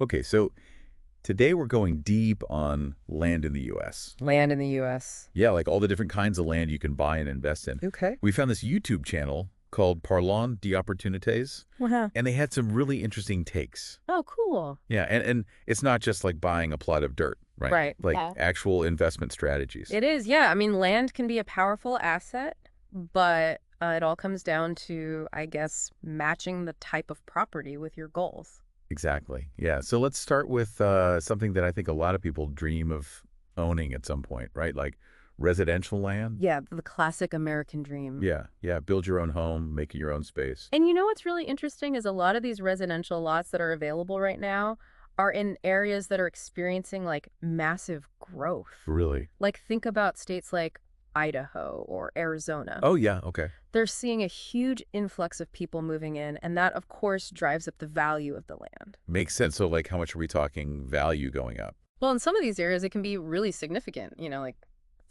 Okay, so today we're going deep on land in the U.S. Land in the U.S. Yeah, like all the different kinds of land you can buy and invest in. Okay. We found this YouTube channel called Parlons d'Opportunités, Wow. and they had some really interesting takes. Oh, cool. Yeah, and it's not just like buying a plot of dirt, right? Right. Like Yeah. actual investment strategies. It is, yeah. I mean, land can be a powerful asset, but it all comes down to, I guess, matching the type of property with your goals. Exactly. Yeah. So let's start with something that I think a lot of people dream of owning at some point, right? Like residential land. Yeah, the classic American dream. Yeah, yeah. Build your own home, make your own space. And you know what's really interesting is a lot of these residential lots that are available right now are in areas that are experiencing like massive growth. Really? Like think about states like Idaho or Arizona. Oh, yeah. Okay. They're seeing a huge influx of people moving in, and that, of course, drives up the value of the land. Makes sense. So, like, how much are we talking value going up? Well, in some of these areas, it can be really significant, like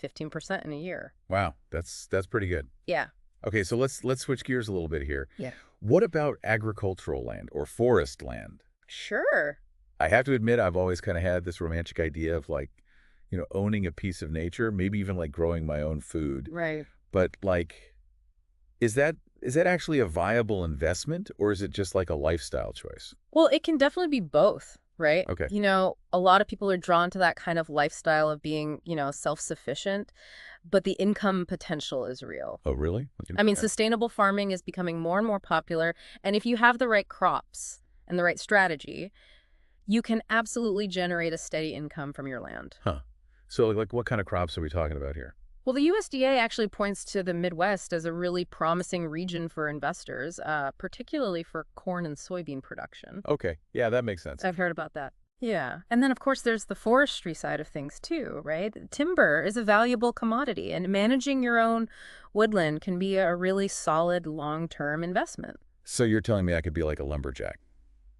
15% in a year. Wow, that's pretty good. Yeah. Okay, so let's switch gears a little bit here. Yeah. What about agricultural land or forest land? Sure. I have to admit, I've always kind of had this romantic idea of like, owning a piece of nature, maybe even like growing my own food. Right. But like, is that actually a viable investment, or is it just like a lifestyle choice? Well, it can definitely be both, right? Okay. A lot of people are drawn to that kind of lifestyle of being, self-sufficient, but the income potential is real. Oh, really? What do you I mean, mean? sustainable farming is becoming more and more popular, and if you have the right crops and the right strategy, you can absolutely generate a steady income from your land. Huh. So, like, what kind of crops are we talking about here? Well, the USDA actually points to the Midwest as a really promising region for investors, particularly for corn and soybean production. Okay. Yeah, that makes sense. I've heard about that. Yeah. And then, of course, there's the forestry side of things, too, right? Timber is a valuable commodity, and managing your own woodland can be a really solid long-term investment. So you're telling me I could be like a lumberjack?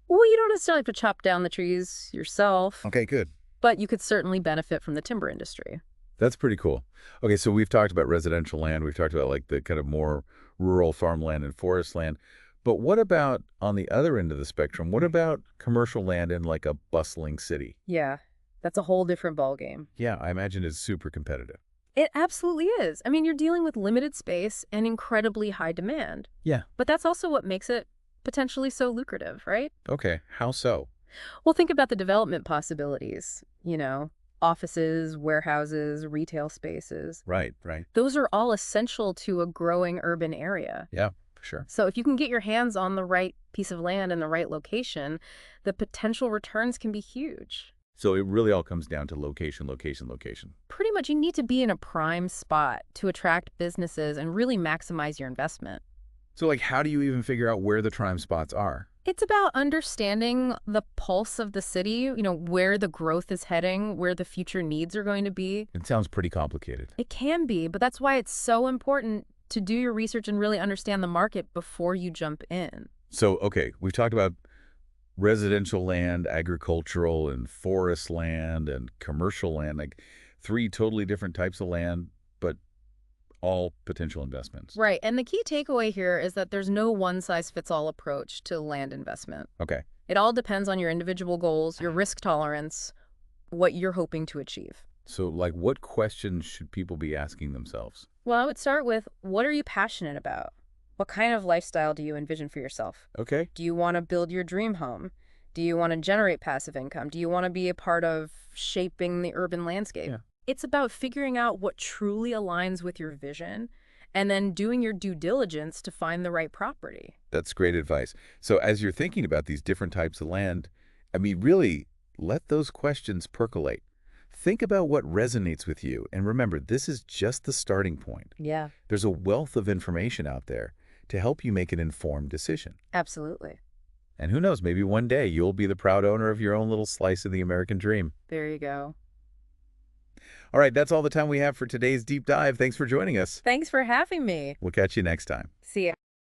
Well, you don't necessarily have to chop down the trees yourself, Okay, good. but you could certainly benefit from the timber industry. That's pretty cool. Okay, so we've talked about residential land. We've talked about like the kind of more rural farmland and forest land. But what about on the other end of the spectrum? What about commercial land in like a bustling city? Yeah, that's a whole different ballgame. Yeah, I imagine it's super competitive. It absolutely is. I mean, you're dealing with limited space and incredibly high demand. Yeah. But that's also what makes it potentially so lucrative, right? Okay, how so? Well, think about the development possibilities, offices, warehouses, retail spaces. Right, right. Those are all essential to a growing urban area. Yeah, for sure. So if you can get your hands on the right piece of land in the right location, the potential returns can be huge. So it really all comes down to location, location, location. Pretty much you need to be in a prime spot to attract businesses and really maximize your investment. So like how do you even figure out where the prime spots are? It's about understanding the pulse of the city, where the growth is heading, where the future needs are going to be. It sounds pretty complicated. It can be, but that's why it's so important to do your research and really understand the market before you jump in. So, okay, we've talked about residential land, agricultural and forest land and commercial land, like three totally different types of land, but all potential investments. Right. And the key takeaway here is that there's no one-size-fits-all approach to land investment. Okay. It all depends on your individual goals, your risk tolerance, what you're hoping to achieve. So, like, what questions should people be asking themselves? Well, I would start with, what are you passionate about? What kind of lifestyle do you envision for yourself? Okay. Do you want to build your dream home? Do you want to generate passive income? Do you want to be a part of shaping the urban landscape? Yeah. It's about figuring out what truly aligns with your vision and then doing your due diligence to find the right property. That's great advice. So, as you're thinking about these different types of land, I mean, really let those questions percolate. Think about what resonates with you. And remember, this is just the starting point. Yeah, There's a wealth of information out there to help you make an informed decision. absolutely. And who knows, maybe one day you'll be the proud owner of your own little slice of the American dream. There you go. All right, that's all the time we have for today's deep dive. Thanks for joining us. Thanks for having me. We'll catch you next time. See ya.